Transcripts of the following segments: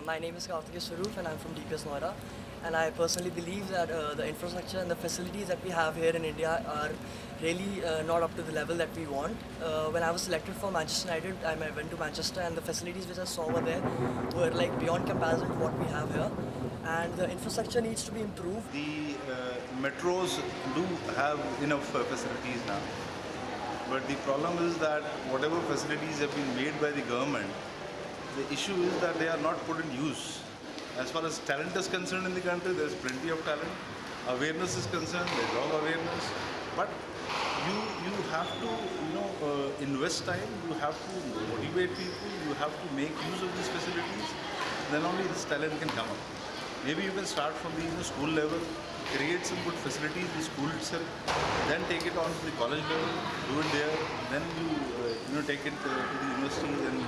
My name is Karthikeya Swaroop and I'm from DPS Noida. And I personally believe that the infrastructure and the facilities that we have here in India are really not up to the level that we want. When I was selected for Manchester United, I went to Manchester and the facilities which I saw over there were like beyond comparison to what we have here. And the infrastructure needs to be improved. The metros do have enough facilities now. But the problem is that whatever facilities have been made by the government, the issue is that they are not put in use. As far as talent is concerned in the country, there is plenty of talent. Awareness is concerned, there is all awareness. But you have to invest time. You have to motivate people. You have to make use of these facilities. Then only this talent can come up. Maybe you can start from the school level, create some good facilities in the school itself, then take it on to the college level, do it there, then you take it to the university and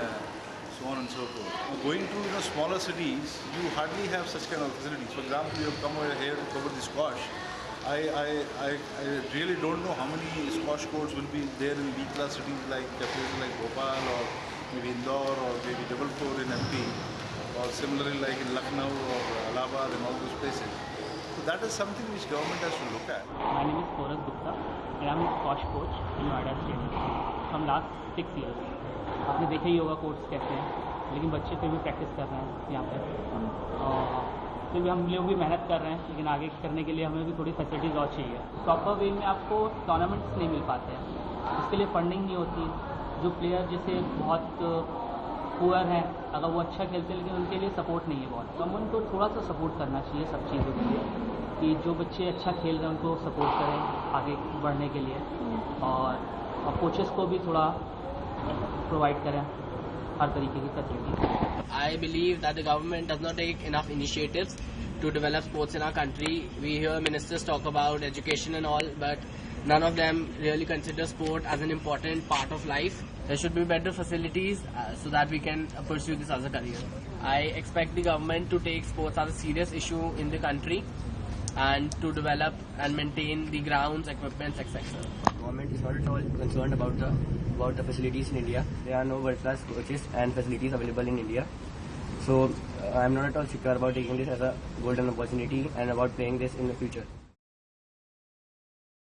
so on and so forth. Going to smaller cities, you hardly have such kind of facilities. For example, you have come over here to cover the squash. I really don't know how many squash courts will be there in B-class cities like places like Bhopal or maybe Indore or maybe Jabalpur in MP, or similarly like in Lucknow or Allahabad and all those places. So that is something which government has to look at. My name is Koras Gupta and I'm a squash coach in Noida Stadium from last 6 years. आपने देखा ही होगा courts कैसे हैं, लेकिन बच्चे फिर भी practice कर रहे हैं यहाँ पे और फिर भी हम लोग भी मेहनत कर रहे हैं, लेकिन आगे करने के लिए हमें भी थोड़ी फैसिलिटीज़ और चाहिए। प्रॉपर वे में आपको टूर्नामेंट्स नहीं मिल पाते हैं, इसके लिए फंडिंग नहीं होती। जो प्लेयर जैसे बहुत पुअर हैं, अगर वो अच्छा खेलते हैं लेकिन उनके लिए सपोर्ट नहीं है बहुत। गवर्नमेंट को थोड़ा सा सपोर्ट करना चाहिए सब चीज़ों के लिए, कि जो बच्चे अच्छा खेल रहे हैं उनको सपोर्ट करें आगे बढ़ने के लिए, और कोचेस को भी थोड़ा प्रोवाइड करें हर तरीके की facility. I believe that the government does not take enough initiatives to develop sports in our country. We hear ministers talk about education and all, but none of them really consider sport as an important part of life. There should be better facilities so that we can pursue this as a career. I expect the government to take sports as a serious issue in the country and to develop and maintain the grounds, equipments, etc. Government is not at all concerned about the facilities in India. There are no world-class coaches and facilities available in India. So I am not at all secure about taking this as a golden opportunity and about playing this in the future.